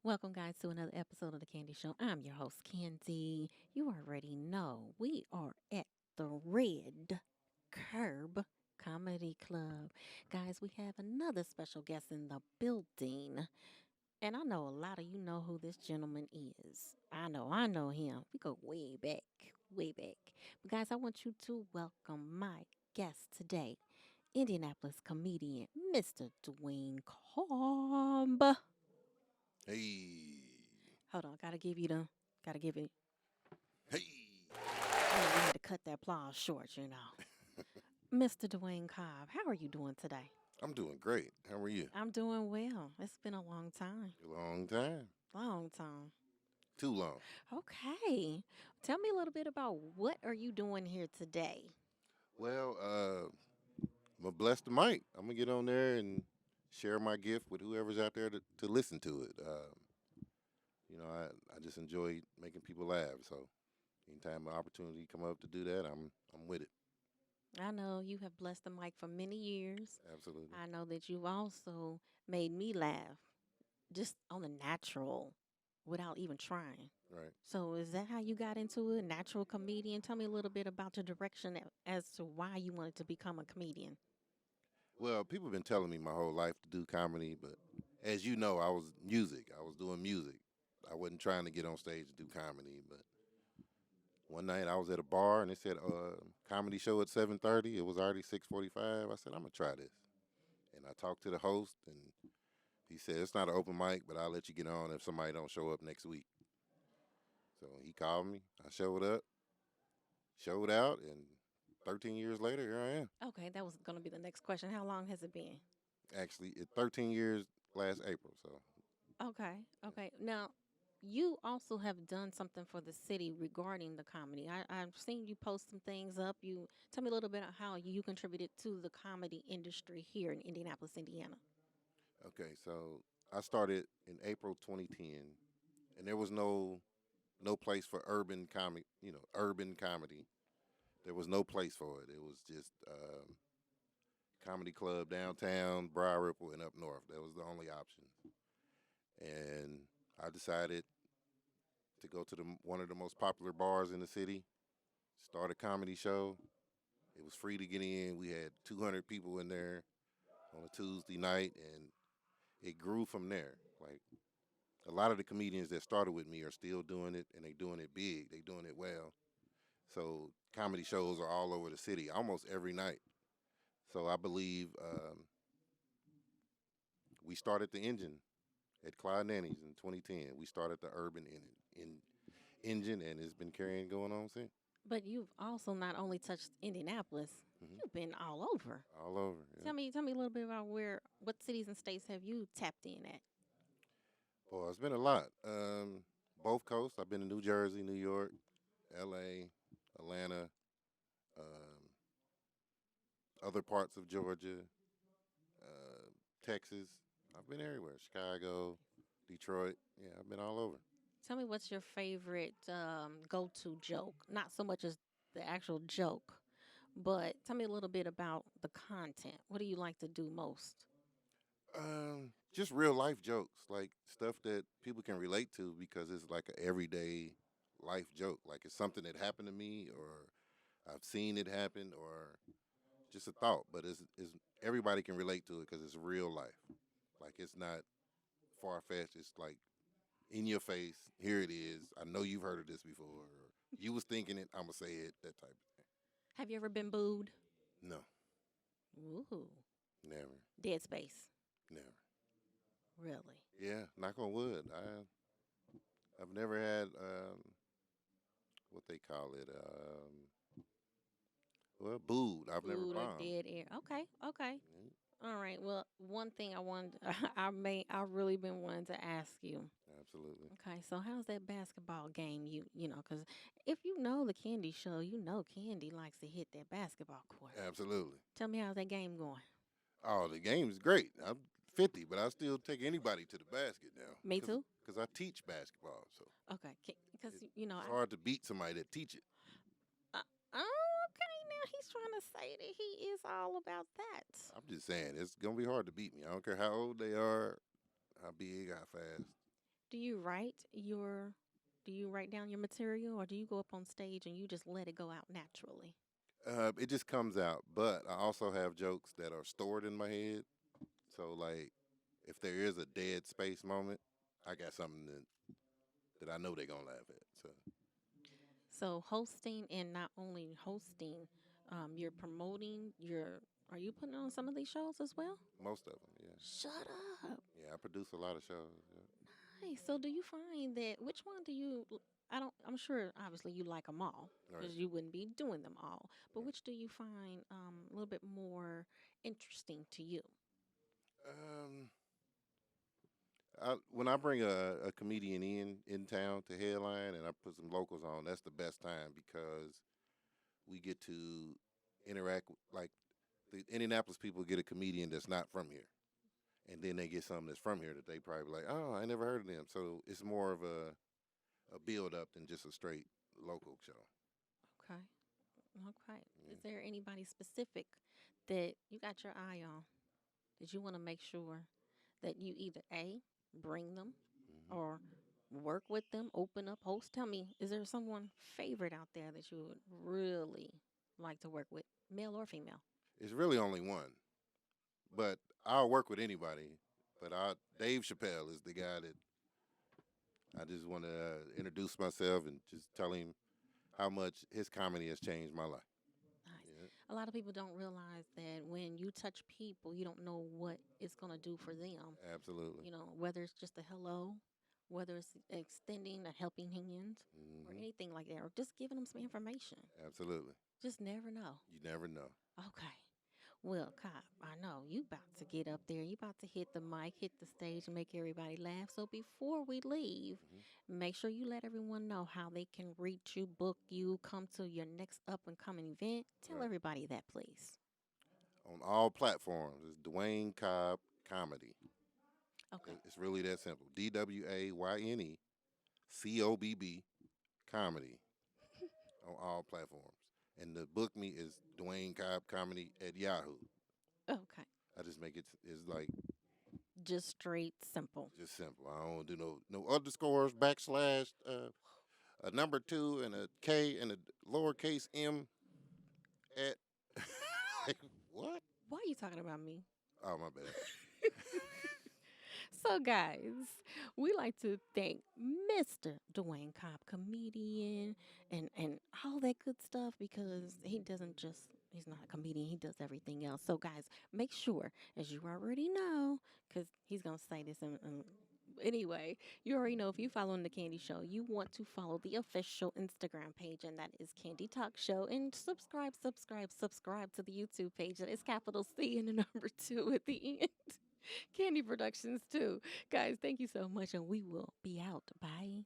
Welcome, guys, to another episode of The Candy Show. I'm your host, Candy. You already know we are at the Red Curb Comedy Club. Guys, we have another special guest in the building. And I know a lot of you know who this gentleman is. I know him. We go way back, way back. But, guys, I want you to welcome my guest today, Indianapolis comedian, Mr. Dwayne Cobb. Hey, Hold on, gotta give it. hey. We had to cut that applause short. Mr. Dwayne Cobb, how are you doing today? I'm doing great. How are you? I'm doing well. It's been a long time. A long time. Long time. Too long. Okay. Tell me a little bit about what are you doing here today? Well, I'm gonna bless the mic. I'm gonna get on there and share my gift with whoever's out there to listen to it. I just enjoy making people laugh. So anytime an opportunity come up to do that, I'm with it. I know you have blessed the mic for many years. Absolutely. I know that you've also made me laugh just on the natural without even trying. Right. So is that how you got into it? Natural comedian? Tell me a little bit about your direction as to why you wanted to become a comedian. Well, people have been telling me my whole life to do comedy, but as you know, I was music. I was doing music. I wasn't trying to get on stage and do comedy, but one night I was at a bar and they said comedy show at 7:30. It was already 6:45. I said I'm gonna try this, and I talked to the host and he said it's not an open mic, but I'll let you get on if somebody don't show up next week. So he called me. I showed up, showed out, and 13 years later here I am. Okay, that was going to be the next question. How long has it been? Actually, it's 13 years last April. So Okay, okay. Now, you also have done something for the city regarding the comedy. I've seen you post some things up. You tell me a little bit of how you contributed to the comedy industry here in Indianapolis, Indiana. okay, so I started in April 2010, and there was no place for urban comic, urban comedy. There was no place for it. It was just comedy club downtown, Briar Ripple, and up north. That was the only option. And I decided to go to one of the most popular bars in the city, start a comedy show. It was free to get in. We had 200 people in there on a Tuesday night, and it grew from there. Like a lot of the comedians that started with me are still doing it, and they doing it big. They doing it well. So comedy shows are all over the city, almost every night. So I believe we started the engine at Clyde Nanny's in 2010. We started the urban engine, and it's been carrying going on since. But you've also not only touched Indianapolis, Hmm. you've been all over. All over. Yeah. Tell me a little bit about what cities and states have you tapped in at? Boy, it's been a lot. Both coasts. I've been to New Jersey, New York, L.A., Atlanta, um, other parts of Georgia, Texas. I've been everywhere. Chicago, Detroit. Yeah, I've been all over. Tell me what's your favorite go-to joke? Not so much as the actual joke, but tell me a little bit about the content. What do you like to do most? Just real life jokes, like stuff that people can relate to because it's like an everyday life joke. Like it's something that happened to me, or I've seen it happen, or just a thought. But it's everybody can relate to it because it's real life. Like it's not far fetched. It's like in your face. Here it is. I know you've heard of this before. Or you was thinking it. I'm gonna say it. That type of Have you ever been booed? thing. No, Ooh, never, dead space. never. Really? Yeah, knock on wood. I've never had what they call it. Well, booed. I've never Booed or bombed. dead air. Okay, okay. Mm. All right. Well, one thing I wanted, I really been wanting to ask you. Absolutely. Okay, so how's that basketball game? Because if you know the Candy Show, you know Candy likes to hit that basketball court. Absolutely. Tell me how's that game going? Oh, the game is great. I'm 50, but I still take anybody to the basket now Me too. because I teach basketball. So Okay, because it, I. it's hard to beat somebody that teach it. Oh, okay. Now he's trying to say that he is all about that. I'm just saying it's gonna be hard to beat me. I don't care how old they are, how big, how fast. Do you write your do you write down your material or do you go up on stage and you just let it go out naturally? It just comes out, but I also have jokes that are stored in my head. So like, if there is a dead space moment, I got something that I know they're gonna laugh at. So So hosting and not only hosting, you're promoting your are you putting on some of these shows as well? most of them, yeah, Shut up. yeah. I produce a lot of shows. Yeah. Nice. So do you find that which one do you I don't I'm sure obviously you like them all Right. because you wouldn't be doing them all. But Right. which do you find a little bit more interesting to you? Um, when I bring a comedian in town to headline and I put some locals on, that's the best time because we get to interact like the Indianapolis people get a comedian that's not from here, and then they get something that's from here that they probably like, oh, I never heard of them. So it's more of a build up than just a straight local show. Okay. Okay. Is Yeah. there anybody specific that you got your eye on that you want to make sure that you either A, bring them Hmm. or work with them, open up, host? Tell me, is there someone favorite out there that you would really like to work with, male or female? It's really only one, but I'll work with anybody. But Dave Chappelle is the guy that I just want to introduce myself and just tell him how much his comedy has changed my life. Nice. Yeah, A lot of people don't realize that when you touch people, you don't know what it's going to do for them. absolutely. You know, whether it's just a hello, whether it's extending a helping hand or Hmm. anything like that, or just giving them some information. Absolutely. Just never know. You never know. Okay. Well, Cop, I know you about to get up there. You about to hit the mic, hit the stage, and make everybody laugh. So before we leave, Hmm. make sure you let everyone know how they can reach you, book you, come to your next up and coming event. Tell Right. everybody that, please. On all platforms, it's Dwayne Cobb Comedy. Okay. It's really that simple. DWayneCobb Comedy on all platforms. And the book me is Dwayne Cobb Comedy at Yahoo. Okay. I just make it is like Just straight simple. just simple. I don't do no underscores, backslash, a number two and a K and a lowercase m at like, what? Why are you talking about me? Oh my bad. So, guys, we like to thank Mr. Dwayne Cobb, comedian, and all that good stuff because he doesn't just, he's not a comedian, he does everything else. So, guys, make sure, as you already know, because he's going to say this anyway, you already know if you following the Candy Show, you want to follow the official Instagram page, and that is Candy Talk Show. And subscribe to the YouTube page. That is capital C and the number two at the end. Candy Productions too. Guys, thank you so much, and we will be out. Bye.